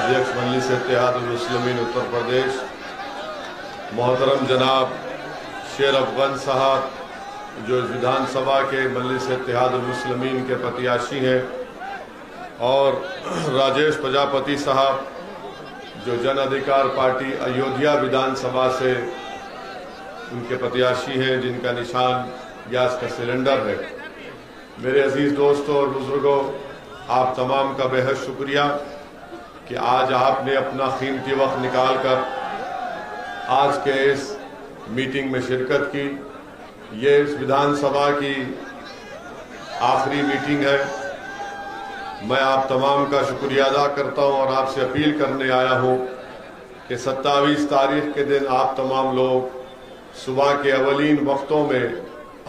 अध्यक्ष मजलिस इत्तेहादुल मुस्लिमीन उत्तर प्रदेश मोहतरम जनाब शेर अफगान साहब, जो विधानसभा के मजलिस इत्तेहादुल मुस्लिमीन के प्रत्याशी हैं, और राजेश प्रजापति साहब, जो जन अधिकार पार्टी अयोध्या विधानसभा से उनके प्रत्याशी हैं, जिनका निशान गैस का सिलेंडर है। मेरे अजीज दोस्तों और बुजुर्गों, आप तमाम का बेहद शुक्रिया कि आज आपने अपना कीमती वक्त निकालकर आज के इस मीटिंग में शिरकत की। ये इस विधानसभा की आखिरी मीटिंग है। मैं आप तमाम का शुक्रिया अदा करता हूं और आपसे अपील करने आया हूं कि 27 तारीख के दिन आप तमाम लोग सुबह के अवलीन वक्तों में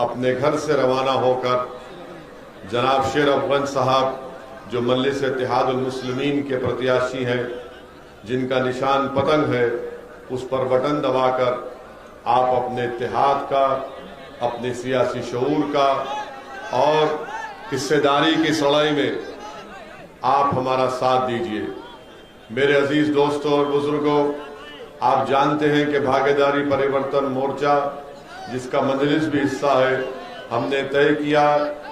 अपने घर से रवाना होकर जनाब शेर अफगान साहब, जो मजलिस इत्तेहादुल मुस्लिमीन के प्रत्याशी हैं, जिनका निशान पतंग है, उस पर बटन दबाकर आप अपने इत्तेहाद का, अपने सियासी शऊर का और हिस्सेदारी की सड़ाई में आप हमारा साथ दीजिए। मेरे अजीज दोस्तों और बुजुर्गों, आप जानते हैं कि भागीदारी परिवर्तन मोर्चा, जिसका मजलिस भी हिस्सा है, हमने तय किया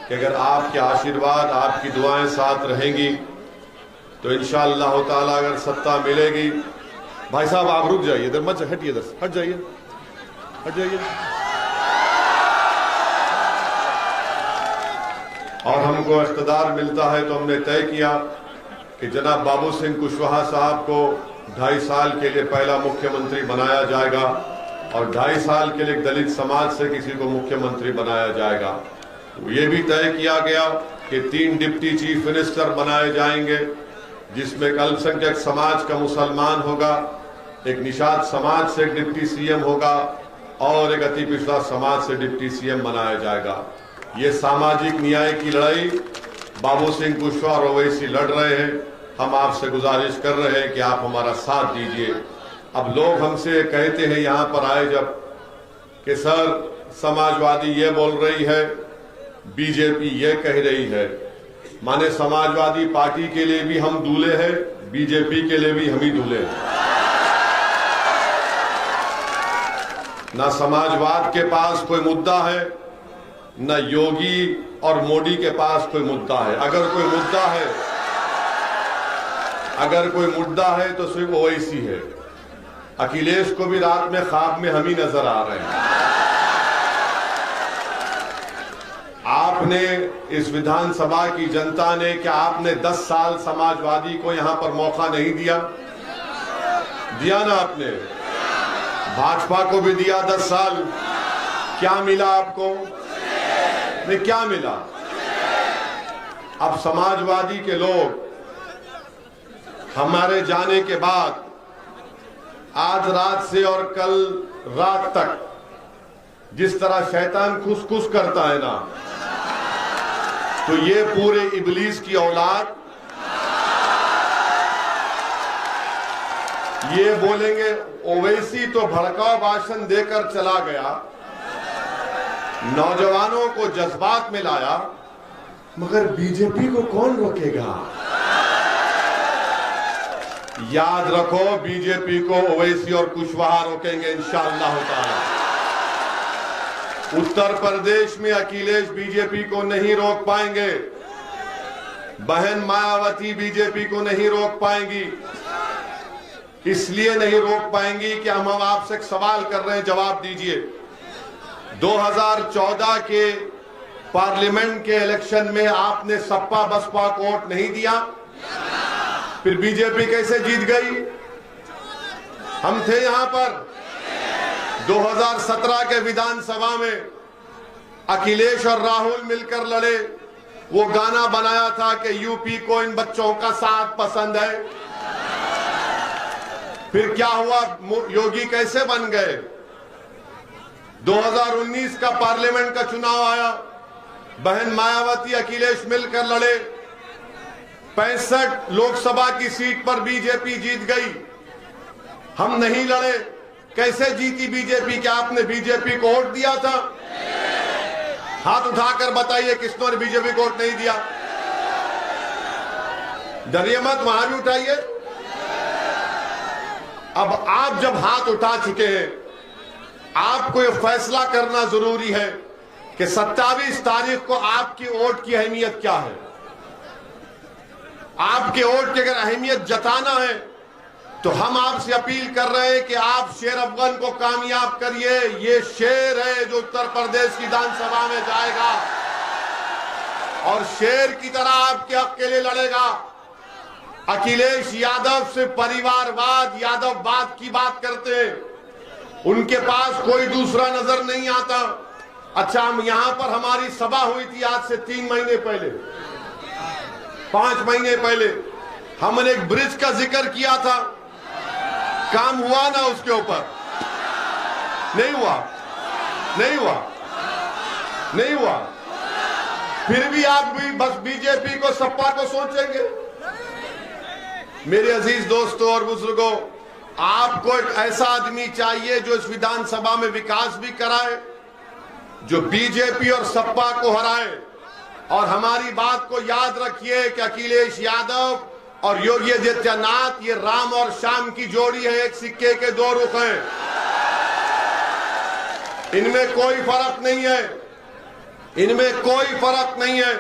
कि अगर आपके आशीर्वाद, आपकी दुआएं साथ रहेंगी तो इंशाअल्लाह ताला अगर सत्ता मिलेगी। भाई साहब आप रुक जाइए, इधर मत हटिए, इधर हट जाइए, हट जाइए। और हमको इख्तिदार मिलता है तो हमने तय किया कि जनाब बाबू सिंह कुशवाहा साहब को 2.5 साल के लिए पहला मुख्यमंत्री बनाया जाएगा और 2.5 साल के लिए दलित समाज से किसी को मुख्यमंत्री बनाया जाएगा। ये भी तय किया गया कि 3 डिप्टी चीफ मिनिस्टर बनाए जाएंगे, जिसमें एक अल्पसंख्यक समाज का मुसलमान होगा, एक निषाद समाज से एक डिप्टी सीएम होगा और एक अति पिछड़ा समाज से डिप्टी सीएम बनाया जाएगा। ये सामाजिक न्याय की लड़ाई बाबू सिंह कुशवाहा और ओवैसी लड़ रहे हैं। हम आपसे गुजारिश कर रहे हैं कि आप हमारा साथ दीजिए। अब लोग हमसे कहते हैं यहाँ पर आए जब कि सर समाजवादी ये बोल रही है, बीजेपी ये कह रही है, माने समाजवादी पार्टी के लिए भी हम दूल्हे हैं, बीजेपी के लिए भी हम ही दूल्हे हैं। ना समाजवाद के पास कोई मुद्दा है, न योगी और मोदी के पास कोई मुद्दा है। अगर कोई मुद्दा है तो सिर्फ ओवैसी है। अखिलेश को भी रात में ख्वाब में हम ही नजर आ रहे हैं। आपने, इस विधानसभा की जनता ने, क्या आपने 10 साल समाजवादी को यहां पर मौका नहीं दिया? दिया ना आपने? भाजपा को भी दिया 10 साल। क्या मिला आपको? नहीं, क्या मिला? अब समाजवादी के लोग हमारे जाने के बाद आज रात से और कल रात तक जिस तरह शैतान खुस करता है ना, तो ये पूरे इबलीस की औलाद ये बोलेंगे ओवैसी तो भड़काऊ भाषण देकर चला गया, नौजवानों को जज्बात में लाया, मगर बीजेपी को कौन रोकेगा? याद रखो, बीजेपी को ओवैसी और कुशवाहा रोकेंगे इंशाअल्लाह ताला। उत्तर प्रदेश में अखिलेश बीजेपी को नहीं रोक पाएंगे, बहन मायावती बीजेपी को नहीं रोक पाएंगी। इसलिए नहीं रोक पाएंगी कि हम आपसे एक सवाल कर रहे हैं, जवाब दीजिए। 2014 के पार्लियामेंट के इलेक्शन में आपने सपा बसपा को वोट नहीं दिया, फिर बीजेपी कैसे जीत गई? हम थे यहां पर। 2017 के विधानसभा में अखिलेश और राहुल मिलकर लड़े। वो गाना बनाया था कि यूपी को इन बच्चों का साथ पसंद है। फिर क्या हुआ? योगी कैसे बन गए? 2019 का पार्लियामेंट का चुनाव आया, बहन मायावती अखिलेश मिलकर लड़े। 65 लोकसभा की सीट पर बीजेपी जीत गई। हम नहीं लड़े, कैसे जीती बीजेपी? क्या आपने बीजेपी को वोट दिया था? हाथ उठाकर बताइए किसने बीजेपी को वोट नहीं दिया। डरिए मत, वहां भी उठाइए। अब आप जब हाथ उठा चुके हैं, आपको यह फैसला करना जरूरी है कि 27 तारीख को आपकी वोट की अहमियत क्या है। आपके वोट की अगर अहमियत जताना है तो हम आपसे अपील कर रहे हैं कि आप शेर अफगन को कामयाब करिए। ये शेर है जो उत्तर प्रदेश की विधानसभा में जाएगा और शेर की तरह आपके हक के लिए लड़ेगा। अखिलेश यादव से परिवारवाद, यादववाद की बात करते हैं, उनके पास कोई दूसरा नजर नहीं आता। अच्छा, हम यहां पर हमारी सभा हुई थी आज से 3 महीने पहले, 5 महीने पहले हमने एक ब्रिज का जिक्र किया था। काम हुआ ना उसके ऊपर? नहीं हुआ, नहीं हुआ, नहीं हुआ। फिर भी आप भी बस बीजेपी को, सपा को सोचेंगे। मेरे अजीज दोस्तों और बुजुर्गों, आपको एक ऐसा आदमी चाहिए जो इस विधानसभा में विकास भी कराए, जो बीजेपी और सपा को हराए। और हमारी बात को याद रखिए कि अखिलेश यादव और योगी आदित्यनाथ ये राम और श्याम की जोड़ी है, एक सिक्के के 2 रुख हैं। इनमें कोई फर्क नहीं है, इनमें कोई फर्क नहीं है।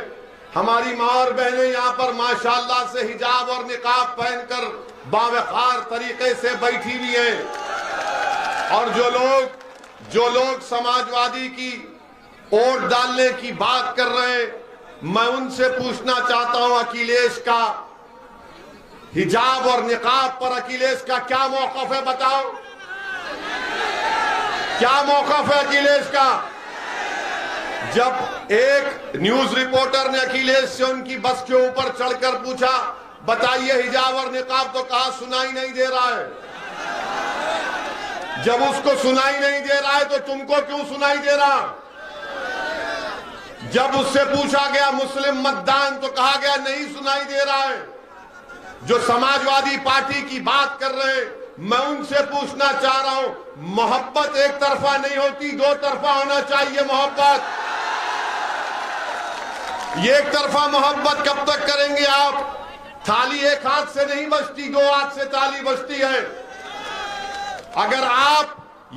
हमारी मां और बहनें यहाँ पर माशाअल्लाह से हिजाब और निकाब पहनकर बावकार तरीके से बैठी हुई हैं। और जो लोग समाजवादी की वोट डालने की बात कर रहे हैं, मैं उनसे पूछना चाहता हूं, अखिलेश का हिजाब और निकाब पर अखिलेश का क्या मौकफ है? बताओ, क्या मौकफ है अखिलेश का? जब एक न्यूज रिपोर्टर ने अखिलेश से उनकी बस के ऊपर चढ़कर पूछा, बताइए हिजाब और निकाब, तो कहा सुनाई नहीं दे रहा है। जब उसको सुनाई नहीं दे रहा है तो तुमको क्यों सुनाई दे रहा? जब उससे पूछा गया मुस्लिम मतदान तो कहा गया नहीं सुनाई दे रहा है। जो समाजवादी पार्टी की बात कर रहे हैं, मैं उनसे पूछना चाह रहा हूं, मोहब्बत एक तरफा नहीं होती, 2 तरफा होना चाहिए मोहब्बत। ये एक तरफा मोहब्बत कब तक करेंगे आप? थाली एक हाथ से नहीं बजती, 2 हाथ से ताली बजती है। अगर आप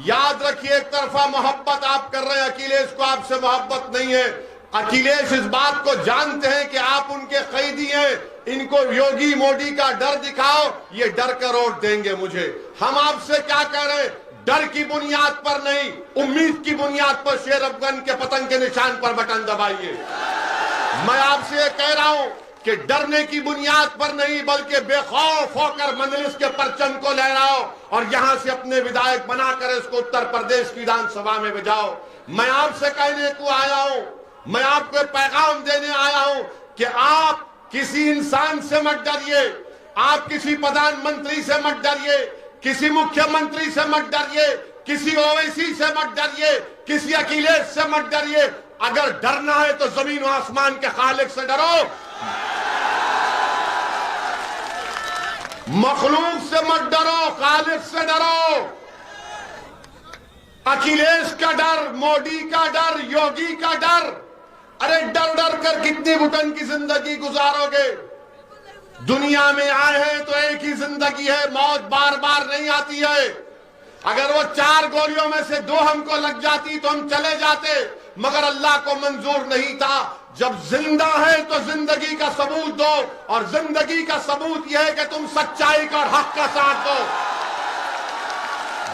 याद रखिए, एक तरफा मोहब्बत आप कर रहे हैं, अखिलेश को आपसे मोहब्बत नहीं है। अखिलेश इस बात को जानते हैं कि आप उनके कैदी हैं। इनको योगी मोदी का डर दिखाओ, ये डर कर वोट देंगे मुझे। हम आपसे क्या कह रहे हैं? डर की बुनियाद पर नहीं, उम्मीद की बुनियाद पर शेर अफगन के पतंग के निशान पर बटन दबाइए। मैं आपसे ये कह रहा हूं कि डरने की बुनियाद पर नहीं, बल्कि बेखौफ होकर मंजलिस के परचम को लहराओ और यहां से अपने विधायक बनाकर इसको उत्तर प्रदेश की विधानसभा में भेजाओ। मैं आपसे कहने को आया हूं, मैं आपको पैगाम देने आया हूं कि आप किसी इंसान से मत डरिए, आप किसी प्रधानमंत्री से मत डरिए, किसी मुख्यमंत्री से मत डरिए, किसी ओवैसी से मत डरिए, किसी अखिलेश से मत डरिए। अगर डरना है तो जमीन और आसमान के खालिक से डरो, मखलूक से मत डरो, खालिक से डरो। अखिलेश का डर, मोदी का डर, योगी का डर, अरे डर डर कर कितनी घुटन की जिंदगी गुजारोगे? दुनिया में आए हैं तो एक ही जिंदगी है, मौत बार बार नहीं आती है। अगर वो 4 गोलियों में से 2 हमको लग जाती तो हम चले जाते, मगर अल्लाह को मंजूर नहीं था। जब जिंदा है तो जिंदगी का सबूत दो, और जिंदगी का सबूत यह है कि तुम सच्चाई का और हक का साथ दो।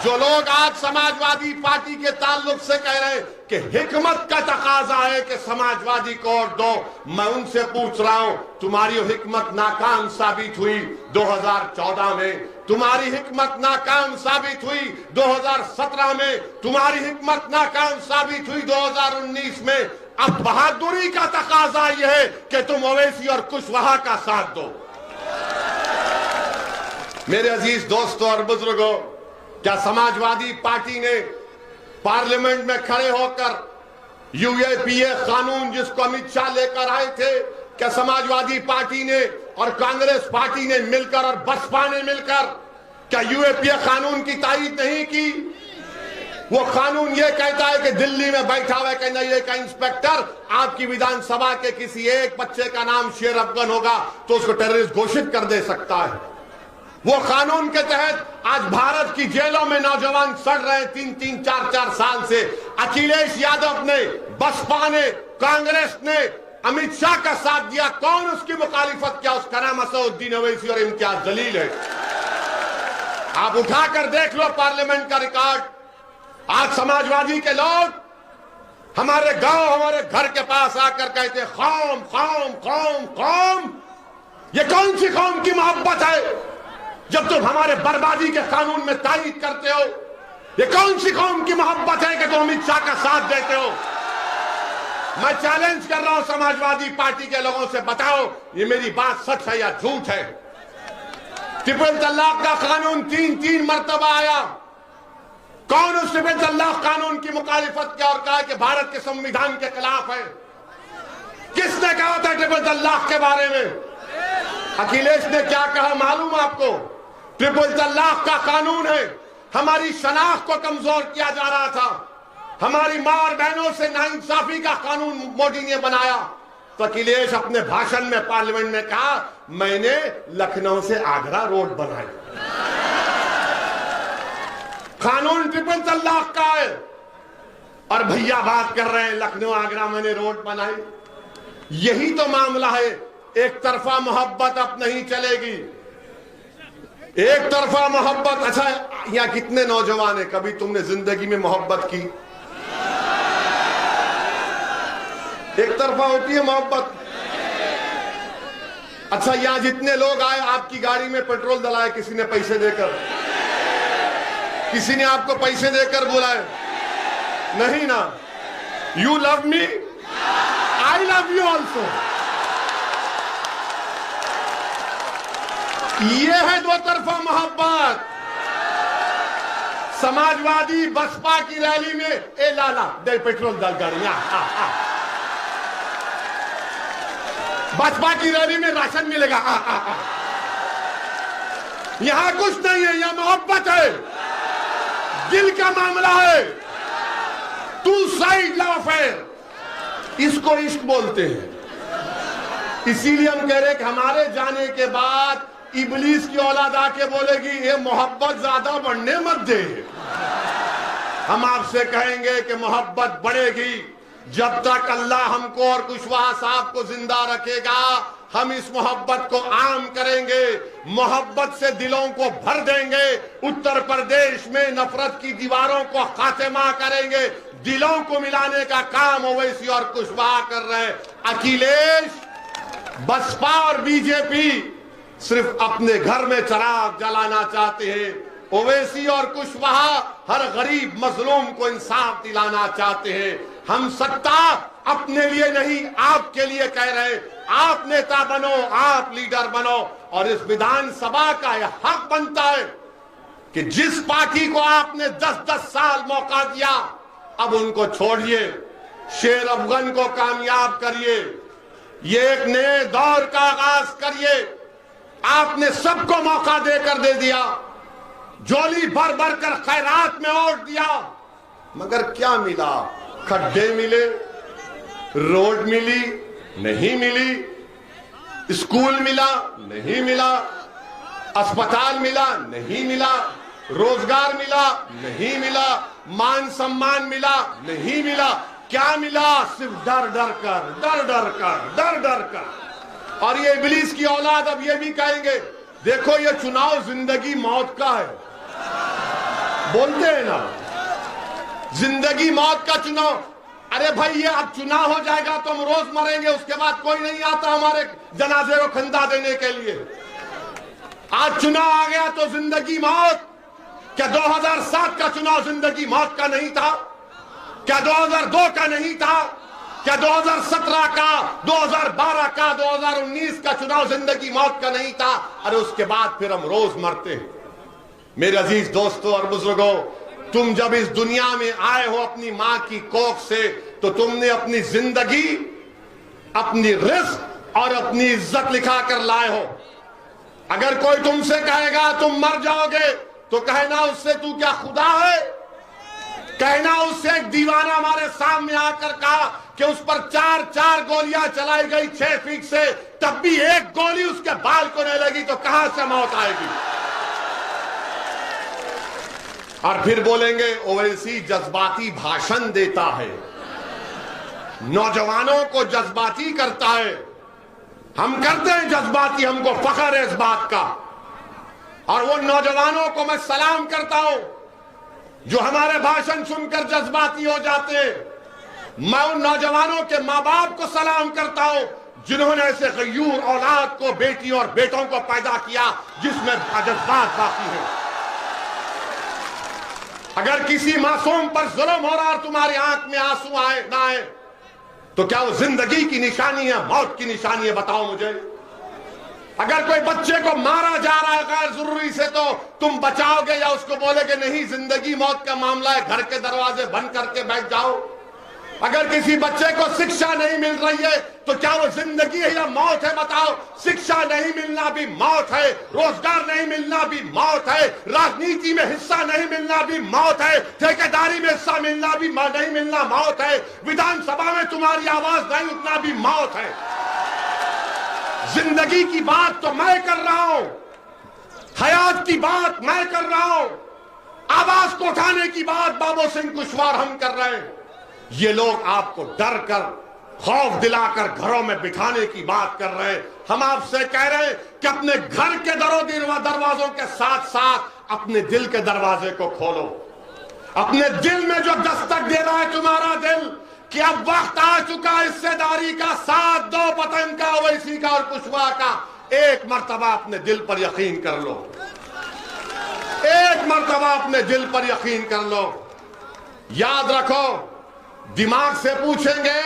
जो लोग आज समाजवादी पार्टी के ताल्लुक से कह रहे हैं कि हिकमत का तकाजा है कि समाजवादी को वोट दो, मैं उनसे पूछ रहा हूं, तुम्हारी हिकमत नाकाम साबित हुई 2014 में, तुम्हारी हिकमत नाकाम साबित हुई 2017 में, तुम्हारी हिकमत नाकाम साबित हुई 2019 में। अब बहादुरी का तकाजा यह है कि तुम ओवैसी और कुशवाहा का साथ दो। मेरे अजीज दोस्तों और बुजुर्गों, क्या समाजवादी पार्टी ने पार्लियामेंट में खड़े होकर यूएपीए कानून जिसको अमित शाह लेकर आए थे, क्या समाजवादी पार्टी ने और कांग्रेस पार्टी ने मिलकर और बसपा ने मिलकर क्या यूएपीए कानून की तारीफ नहीं की? वो कानून ये कहता है कि दिल्ली में बैठा हुआ कहना ये का इंस्पेक्टर आपकी विधानसभा के किसी एक बच्चे का नाम शेर अफगन होगा तो उसको टेररिस्ट घोषित कर दे सकता है। वो कानून के तहत आज भारत की जेलों में नौजवान सड़ रहे हैं 3-3, 4-4 साल से। अखिलेश यादव ने, बसपा ने, कांग्रेस ने अमित शाह का साथ दिया, कौन उसकी मुखालिफत किया? उसका नाम असदुद्दीन ओवैसी और इम्तियाज जलील है। आप उठाकर देख लो पार्लियामेंट का रिकॉर्ड। आज समाजवादी के लोग हमारे गांव, हमारे घर के पास आकर कहते कौम कौम कौम कौम। ये कौन सी कौम की मोहब्बत है जब तुम हमारे बर्बादी के कानून में तारीफ करते हो? ये कौन सी कौम की मोहब्बत है कि तुम अमित शाह का साथ देते हो? मैं चैलेंज कर रहा हूं समाजवादी पार्टी के लोगों से, बताओ ये मेरी बात सच है या झूठ है? ट्रिपल तलाक का कानून 3-3 मरतबा आया। कौन उस ट्रिपल तलाक कानून की मुखालिफत किया और कहा कि भारत के संविधान के खिलाफ है? किसने कहा था ट्रिपल तलाक के बारे में? अखिलेश ने क्या कहा मालूम आपको? ट्रिपल तलाक का कानून है, हमारी शनाख्त को कमजोर किया जा रहा था, हमारी मां और बहनों से नाइंसाफी का कानून मोदी ने बनाया। तो अखिलेश अपने भाषण में पार्लियामेंट में कहा मैंने लखनऊ से आगरा रोड बनाई। कानून ट्रिपल तलाक का है और भैया बात कर रहे हैं लखनऊ आगरा मैंने रोड बनाई। यही तो मामला है। एक तरफा मोहब्बत अब नहीं चलेगी, एक तरफा मोहब्बत। अच्छा, यहां कितने नौजवान है, कभी तुमने जिंदगी में मोहब्बत की? एक तरफा होती है मोहब्बत। अच्छा, यहां जितने लोग आए आपकी गाड़ी में पेट्रोल डलाए किसी ने पैसे देकर? किसी ने आपको पैसे देकर बुलाए? नहीं ना। You love me, I love you also. ये है दो तरफा मोहब्बत। समाजवादी बसपा की रैली में ए लाला दे पेट्रोल डाल गाड़ी, बसपा की रैली में राशन मिलेगा, यहां कुछ नहीं है, यहां मोहब्बत है, दिल का मामला है। टू साइड लव अफेयर, इसको इश्क बोलते हैं। इसीलिए हम कह रहे हैं कि हमारे जाने के बाद इबलीस की औलाद आके बोलेगी ये मोहब्बत ज्यादा बढ़ने मत दे। हम आपसे कहेंगे कि मोहब्बत बढ़ेगी जब तक अल्लाह हमको और कुशवाहा साहब को जिंदा रखेगा। हम इस मोहब्बत को आम करेंगे, मोहब्बत से दिलों को भर देंगे। उत्तर प्रदेश में नफरत की दीवारों को खात्मा करेंगे। दिलों को मिलाने का काम ओवैसी और कुशवाहा कर रहे हैं। अखिलेश, बसपा और बीजेपी सिर्फ अपने घर में चिराग जलाना चाहते हैं। ओवैसी और कुशवाहा हर गरीब मजलूम को इंसाफ दिलाना चाहते हैं। हम सत्ता अपने लिए नहीं आपके लिए कह रहे हैं। आप नेता बनो, आप लीडर बनो और इस विधानसभा का यह हक बनता है कि जिस पार्टी को आपने 10-10 साल मौका दिया अब उनको छोड़िए, शेर अफगन को कामयाब करिए, ये एक नए दौर का आगाज करिए। आपने सबको मौका देकर दे दिया, झोली भर भर कर खैरात में वोट दिया, मगर क्या मिला? खड्डे मिले, रोड मिली नहीं मिली, स्कूल मिला नहीं मिला, अस्पताल मिला नहीं मिला, रोजगार मिला नहीं मिला, मान सम्मान मिला नहीं मिला। क्या मिला? सिर्फ डर डर कर, डर डर कर, डर डर कर। और ये इब्लीस की औलाद अब ये भी कहेंगे देखो ये चुनाव जिंदगी मौत का है। बोलते हैं ना जिंदगी मौत का चुनाव। अरे भाई ये अब चुनाव हो जाएगा तो हम रोज मरेंगे, उसके बाद कोई नहीं आता हमारे जनाजे को खंदा देने के लिए। आज चुनाव आ गया तो जिंदगी मौत। क्या 2007 का चुनाव जिंदगी मौत का नहीं था? क्या 2002 का नहीं था? क्या 2017 का, 2012 का, 2019 का चुनाव जिंदगी मौत का नहीं था? अरे उसके बाद फिर हम रोज मरते हैं। मेरे अजीज दोस्तों और बुजुर्गों, तुम जब इस दुनिया में आए हो अपनी मां की कोख से तो तुमने अपनी जिंदगी, अपनी रिस्क और अपनी इज्जत लिखा कर लाए हो। अगर कोई तुमसे कहेगा तुम मर जाओगे तो कहना उससे तू क्या खुदा है? कहना उससे एक दीवाना हमारे सामने आकर कहा कि उस पर 4-4 गोलियां चलाई गई 6 फीट से, तब भी एक गोली उसके बाल को नहीं लगी तो कहां से मौत आएगी? और फिर बोलेंगे ओवैसी जज्बाती भाषण देता है, नौजवानों को जज्बाती करता है। हम करते हैं जज्बाती, हमको फख्र है इस बात का। और वो नौजवानों को मैं सलाम करता हूं जो हमारे भाषण सुनकर जज्बाती हो जाते हैं। मैं उन नौजवानों के मां बाप को सलाम करता हूं जिन्होंने ऐसे गयूर औलाद को, बेटियों और बेटों को पैदा किया जिसमें जज्बात बाकी है। अगर किसी मासूम पर जुल्म हो रहा और तुम्हारी आंख में आंसू आए ना आए तो क्या वो जिंदगी की निशानी है, मौत की निशानी है? बताओ मुझे। अगर कोई बच्चे को मारा जा रहा है गैर जरूरी से तो तुम बचाओगे या उसको बोलोगे नहीं जिंदगी मौत का मामला है, घर के दरवाजे बंद करके बैठ जाओ? अगर किसी बच्चे को शिक्षा नहीं मिल रही है तो क्या वो जिंदगी है या मौत है? बताओ। शिक्षा नहीं मिलना भी मौत है, रोजगार नहीं मिलना भी मौत है, राजनीति में हिस्सा नहीं मिलना भी मौत है, ठेकेदारी में हिस्सा मिलना भी नहीं मिलना मौत है, विधानसभा में तुम्हारी आवाज नहीं उठना भी मौत है। जिंदगी की बात तो मैं कर रहा हूं, हयात की बात मैं कर रहा हूं, आवाज को उठाने की बात बाबू सिंह कुशवाहा हम कर रहे हैं। ये लोग आपको डर कर, खौफ दिलाकर घरों में बिठाने की बात कर रहे हैं। हम आपसे कह रहे हैं कि अपने घर के दरवाजों के साथ साथ अपने दिल के दरवाजे को खोलो। अपने दिल में जो दस्तक दे रहा है तुम्हारा दिल कि अब वक्त आ चुका हिस्सेदारी का, साथ दो पतन का, ओवैसी का और कुशवाहा का। एक मर्तबा अपने दिल पर यकीन कर लो, एक मर्तबा अपने दिल पर यकीन कर लो। याद रखो, दिमाग से पूछेंगे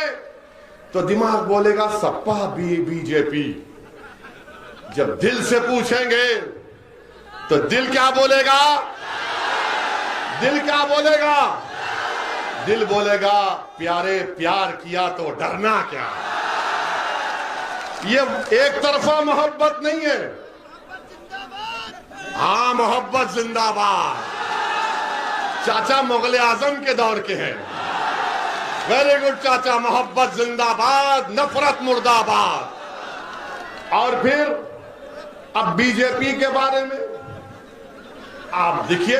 तो दिमाग बोलेगा सपा बीजेपी। जब दिल से पूछेंगे तो दिल क्या बोलेगा? दिल क्या बोलेगा? दिल बोलेगा प्यारे प्यार किया तो डरना क्या। ये एक तरफा मोहब्बत नहीं है। हाँ, मोहब्बत जिंदाबाद। चाचा मुगल आजम के दौर के हैं। वेरी गुड चाचा, मोहब्बत जिंदाबाद, नफरत मुर्दाबाद। और फिर अब बीजेपी के बारे में आप देखिए,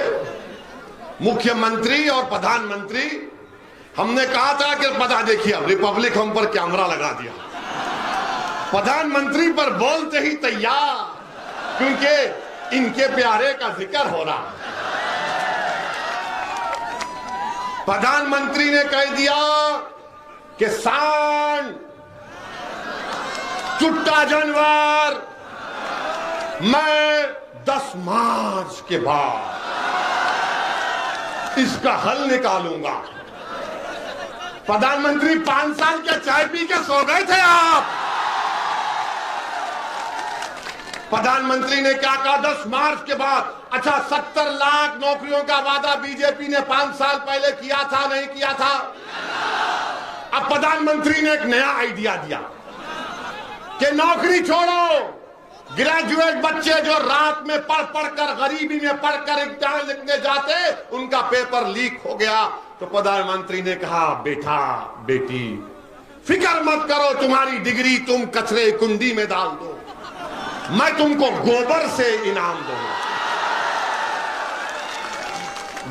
मुख्यमंत्री और प्रधानमंत्री, हमने कहा था कि पता देखिए अब रिपब्लिक हम पर कैमरा लगा दिया, प्रधानमंत्री पर बोलते ही तैयार, क्योंकि इनके प्यारे का जिक्र हो रहा। प्रधानमंत्री ने कह दिया कि सांड, चुट्टा जानवर, मैं 10 मार्च के बाद इसका हल निकालूंगा। प्रधानमंत्री 5 साल के चाय पी के सो गए थे आप। प्रधानमंत्री ने क्या कहा 10 मार्च के बाद? अच्छा, 70 लाख नौकरियों का वादा बीजेपी ने 5 साल पहले किया था, नहीं किया था? अब प्रधानमंत्री ने एक नया आइडिया दिया कि नौकरी छोड़ो, ग्रेजुएट बच्चे जो रात में पढ़ कर, गरीबी में पढ़कर इम्तिहान लिखने जाते, उनका पेपर लीक हो गया। तो प्रधानमंत्री ने कहा बेटा बेटी फिक्र मत करो, तुम्हारी डिग्री तुम कचरे कुंडी में डाल दो, मैं तुमको गोबर से इनाम दूंगा।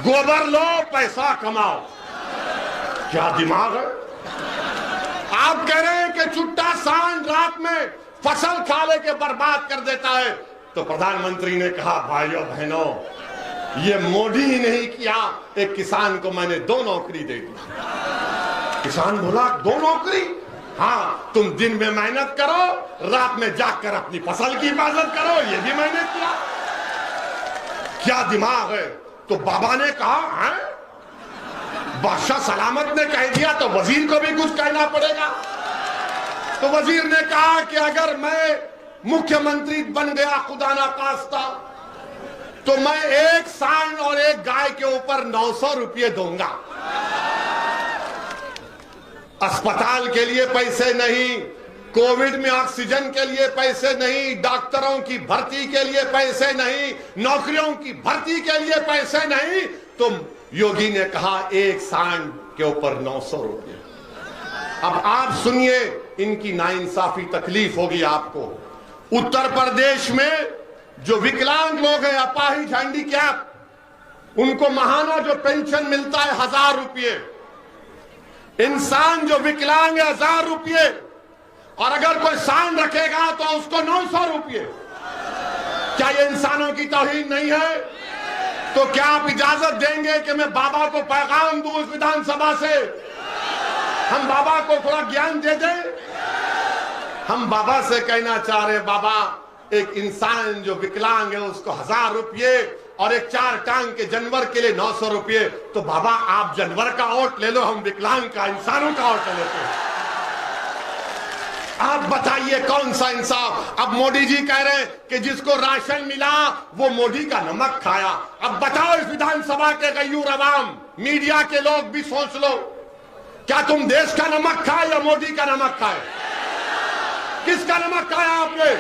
गोबर लो, पैसा कमाओ। क्या दिमाग है? आप कह रहे हैं कि चुट्टा सांड रात में फसल खा लेके बर्बाद कर देता है। तो प्रधानमंत्री ने कहा भाइयों बहनों, ये मोदी ही नहीं किया, एक किसान को मैंने 2 नौकरी दे दी। किसान बोला 2 नौकरी? हाँ, तुम दिन में मेहनत करो, रात में जाकर अपनी फसल की हिफाजत करो। ये भी मैंने किया। क्या दिमाग है? तो बाबा ने कहा है, बादशाह सलामत ने कह दिया तो वजीर को भी कुछ कहना पड़ेगा। तो वजीर ने कहा कि अगर मैं मुख्यमंत्री बन गया खुदा ना खास्ता तो मैं एक सांड और एक गाय के ऊपर 900 रुपये दूंगा। अस्पताल के लिए पैसे नहीं, कोविड में ऑक्सीजन के लिए पैसे नहीं, डॉक्टरों की भर्ती के लिए पैसे नहीं, नौकरियों की भर्ती के लिए पैसे नहीं। तो योगी ने कहा एक सांड के ऊपर 900 रुपये। अब आप सुनिए, इनकी नाइंसाफी तकलीफ होगी आपको। उत्तर प्रदेश में जो विकलांग लोग हैं, अपाहिज, हैंडीकैप, उनको महाना जो पेंशन मिलता है 1000 रुपये, इंसान जो विकलांग है 1000 रुपये, और अगर कोई सांड रखेगा तो उसको 900 रुपये। क्या ये इंसानों की तौहीन नहीं है? तो क्या आप इजाजत देंगे कि मैं बाबा को पैगाम दूं इस विधानसभा से, हम बाबा को थोड़ा ज्ञान दे दें? हम बाबा से कहना चाह रहे हैं, बाबा एक इंसान जो विकलांग है उसको 1000 रुपये और एक 4 टांग के जानवर के लिए 900 रुपये। तो बाबा आप जानवर का वोट ले लो, हम विकलांग का, इंसानों का वोट ले लेते हैं। आप बताइए कौन सा इंसाफ? अब मोदी जी कह रहे हैं कि जिसको राशन मिला वो मोदी का नमक खाया। अब बताओ इस विधानसभा के गयूर अवाम, मीडिया के लोग भी सोच लो, क्या तुम देश का नमक खाए या मोदी का नमक खाए? किसका नमक खाया आपने?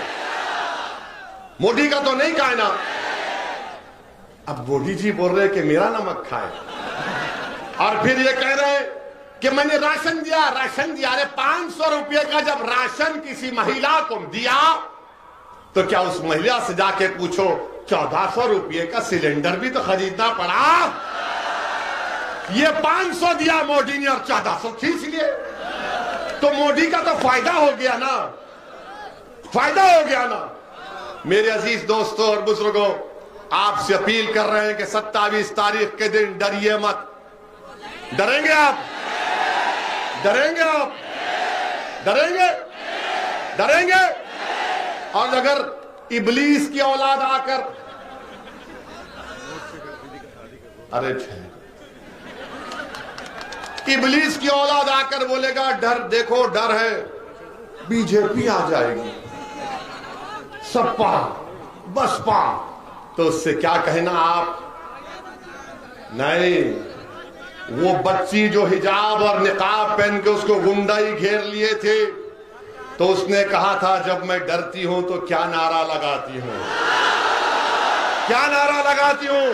मोदी का तो नहीं खाया ना। अब मोदी जी बोल रहे कि मेरा नमक खाए, और फिर ये कह रहे हैं कि मैंने राशन दिया। अरे 500 रुपये का जब राशन किसी महिला को दिया तो क्या उस महिला से जाके पूछो 1400 रुपये का सिलेंडर भी तो खरीदना पड़ा? ये 500 दिया मोदी ने और 1400 खींच लिए। तो मोदी का तो फायदा हो गया ना, फायदा हो गया ना। मेरे अजीज दोस्तों और बुजुर्गों, आपसे अपील कर रहे हैं कि 27 तारीख के दिन डरिए मत। डरेंगे आप? डरेंगे आप? डरेंगे? डरेंगे? और अगर इबलीस की औलाद आकर, अरे इबलीस की औलाद आकर बोलेगा डर, देखो डर है, बीजेपी आ जाएगी, सपा बसपा, तो उससे क्या कहना आप? नहीं, वो बच्ची जो हिजाब और निकाब पहन के उसको गुंडाई घेर लिए थे, तो उसने कहा था जब मैं डरती हूं तो क्या नारा लगाती हूं, क्या नारा लगाती हूं?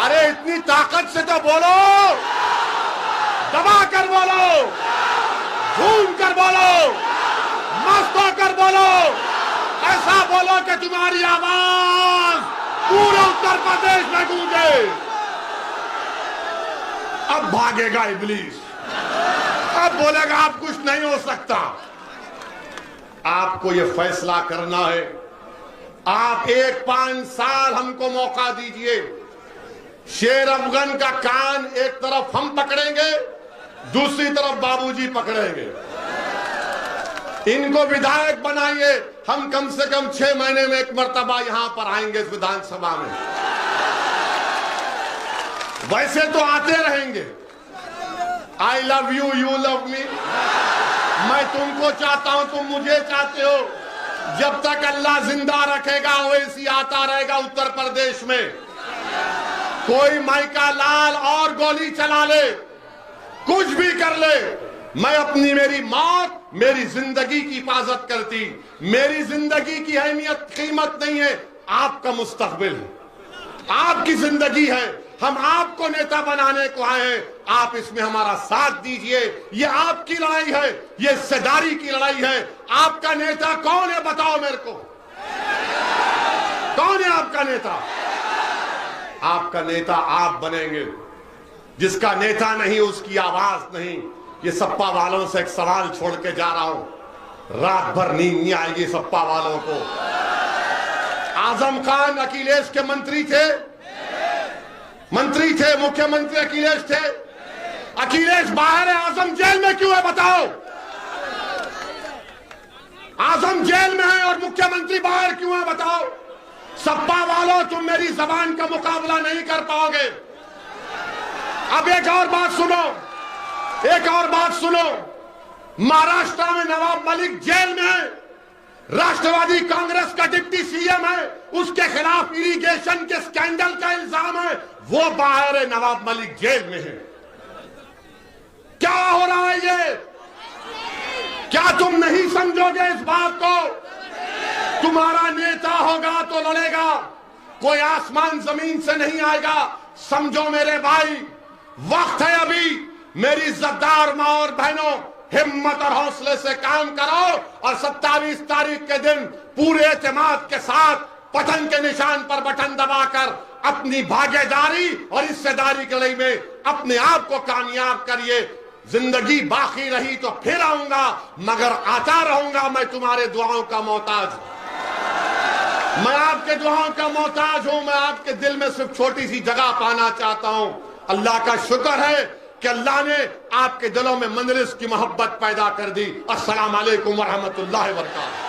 अरे इतनी ताकत से तो बोलो, दबा कर बोलो, झूम कर बोलो, मस्त होकर बोलो, ऐसा बोलो कि तुम्हारी आवाज पूरे उत्तर प्रदेश में गूंजे। अब भागेगा इब्लीस, अब बोलेगा आप कुछ नहीं हो सकता। आपको यह फैसला करना है। आप 1-5 साल हमको मौका दीजिए। शेर अफगन का कान एक तरफ हम पकड़ेंगे, दूसरी तरफ बाबूजी पकड़ेंगे। इनको विधायक बनाइए, हम कम से कम 6 महीने में एक मर्तबा यहां पर आएंगे इस विधानसभा में। वैसे तो आते रहेंगे। I love you, you love me. मैं तुमको चाहता हूं, तुम मुझे चाहते हो। जब तक अल्लाह जिंदा रखेगा ओवैसी आता रहेगा उत्तर प्रदेश में। कोई माइका लाल और गोली चला ले, कुछ भी कर ले, मैं अपनी मेरी मौत मेरी जिंदगी की हिफाजत करती। मेरी जिंदगी की अहमियत कीमत नहीं है, आपका मुस्तकबिल है, आपकी जिंदगी है। हम आपको नेता बनाने को आए हैं, आप इसमें हमारा साथ दीजिए। ये आपकी लड़ाई है, ये हिस्सेदारी की लड़ाई है। आपका नेता कौन है बताओ मेरे को, कौन है आपका नेता? आपका नेता आप बनेंगे। जिसका नेता नहीं उसकी आवाज नहीं। ये सपा वालों से एक सवाल छोड़ के जा रहा हूं, रात भर नींद नहीं आएगी सपा वालों को। आजम खान अखिलेश के मंत्री थे, मुख्यमंत्री अखिलेश थे। अखिलेश बाहर है, आजम जेल में क्यों है बताओ? आजम जेल में है और मुख्यमंत्री बाहर क्यों है बताओ? सपा वालों तुम मेरी जबान का मुकाबला नहीं कर पाओगे। अब एक और बात सुनो, एक और बात सुनो। महाराष्ट्र में नवाब मलिक जेल में है, राष्ट्रवादी कांग्रेस का डिप्टी सीएम है, उसके खिलाफ इरिगेशन के स्कैंडल का इल्जाम है, वो बाहर है, नवाब मलिक जेल में है। क्या हो रहा है ये? क्या तुम नहीं समझोगे इस बात को? तुम्हारा नेता होगा तो लड़ेगा, कोई आसमान जमीन से नहीं आएगा। समझो मेरे भाई, वक्त है अभी। मेरी इज्जतदार मां और बहनों, हिम्मत और हौसले से काम करो और 27 तारीख के दिन पूरे एतमाद के साथ बटन के निशान पर बटन दबाकर अपनी भागीदारी और हिस्सेदारी के लिए में अपने आप को कामयाब करिए। जिंदगी बाकी रही तो फिर आऊंगा, मगर आता रहूंगा। मैं तुम्हारे दुआओं का मोहताज, मैं आपके दुआओं का मोहताज हूं। मैं आपके दिल में सिर्फ छोटी सी जगह पाना चाहता हूं। अल्लाह का शुक्र है कि अल्लाह ने आपके दिलों में मंजलिस की मोहब्बत पैदा कर दी। अस्सलाम वालेकुम व रहमतुल्लाहि व बरकातहू।